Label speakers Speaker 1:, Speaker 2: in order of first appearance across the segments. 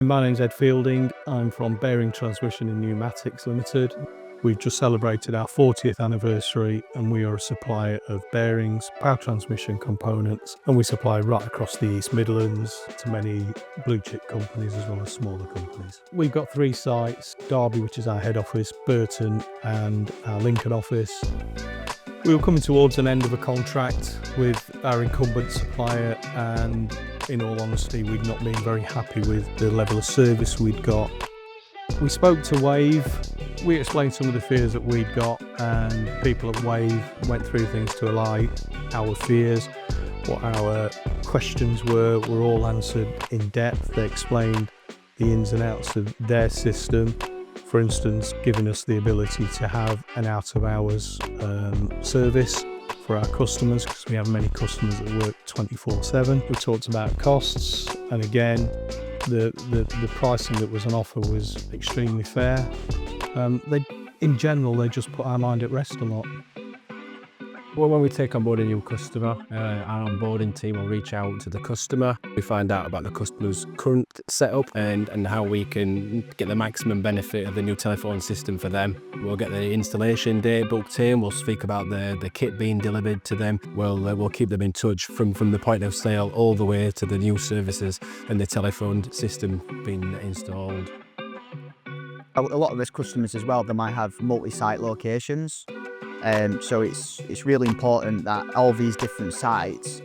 Speaker 1: My name's Ed Fielding. I'm from Bearing Transmission and Pneumatics Limited. We've just celebrated our 40th anniversary and we are a supplier of bearings, power transmission components, and we supply right across the East Midlands to many blue chip companies as well as smaller companies. We've got 3 sites, Derby, which is our head office, Burton and our Lincoln office. We were coming towards an end of a contract with our incumbent supplier, and in all honesty, we'd not been very happy with the level of service we'd got. We spoke to Wayv, we explained some of the fears that we'd got, and people at Wayv went through things to allay our fears. What our questions were all answered in depth. They explained the ins and outs of their system. For instance, giving us the ability to have an out-of-hours service for our customers, because we have many customers that work 24/7. We talked about costs, and again, the pricing that was on offer was extremely fair. In general, they just put our mind at rest a lot.
Speaker 2: Well, when we take on board a new customer, our onboarding team will reach out to the customer. We find out about the customer's current setup and how we can get the maximum benefit of the new telephone system for them. We'll get the installation date booked in. We'll speak about the kit being delivered to them. We'll keep them in touch from the point of sale all the way to the new services and the telephone system being installed.
Speaker 3: A lot of these customers as well, they might have multi-site locations. So it's really important that all these different sites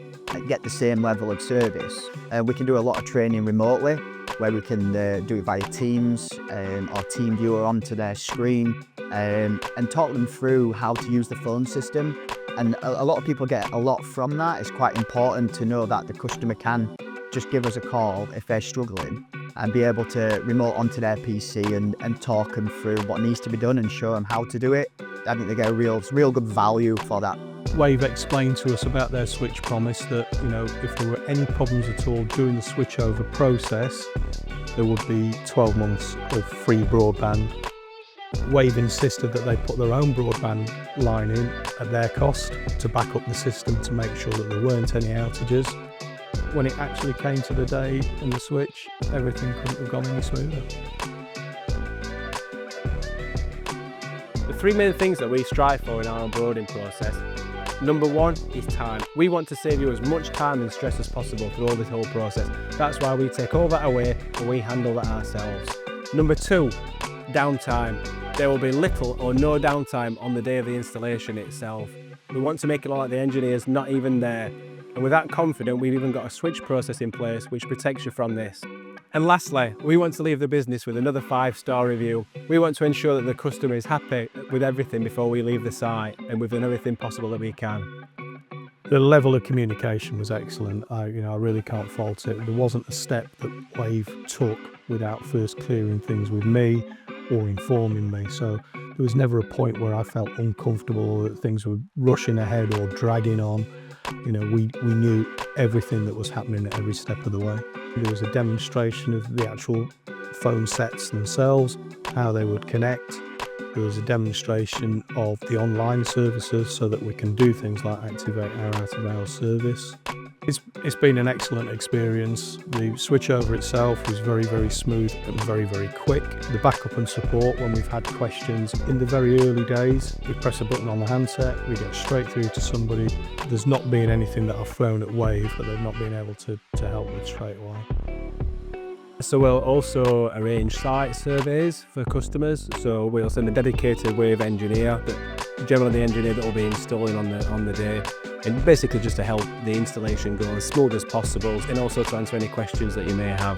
Speaker 3: get the same level of service. We can do a lot of training remotely, where we can do it via Teams or TeamViewer onto their screen, and talk them through how to use the phone system. And a lot of people get a lot from that. It's quite important to know that the customer can just give us a call if they're struggling, and be able to remote onto their PC and talk them through what needs to be done and show them how to do it. I think they get a real good value for that.
Speaker 1: Wayv explained to us about their switch promise that, if there were any problems at all during the switchover process, there would be 12 months of free broadband. Wayv insisted that they put their own broadband line in at their cost to back up the system to make sure that there weren't any outages. When it actually came to the day and the switch, everything couldn't have gone any smoother.
Speaker 2: The 3 main things that we strive for in our onboarding process. Number 1 is time. We want to save you as much time and stress as possible through all this whole process. That's why we take all that away and we handle that ourselves. Number 2, downtime. There will be little or no downtime on the day of the installation itself. We want to make it look like the engineer's not even there. And with that confident, we've even got a switch process in place which protects you from this. And lastly, we want to leave the business with another 5-star review. We want to ensure that the customer is happy with everything before we leave the site, and we've done everything possible that we can.
Speaker 1: The level of communication was excellent. I really can't fault it. There wasn't a step that Wayv took without first clearing things with me or informing me. So there was never a point where I felt uncomfortable or that things were rushing ahead or dragging on. We knew everything that was happening at every step of the way. There was a demonstration of the actual phone sets themselves, how they would connect. There was a demonstration of the online services so that we can do things like activate our out-of-hours service. It's been an excellent experience. The switchover itself was very, very smooth and very, very quick. The backup and support when we've had questions in the very early days, we press a button on the handset, we get straight through to somebody. There's not been anything that I've thrown at Wayv that they've not been able to help with straight away.
Speaker 2: So we'll also arrange site surveys for customers. So we'll send a dedicated Wayv engineer, generally the engineer that will be installing on the day, and basically just to help the installation go as smooth as possible, and also to answer any questions that you may have.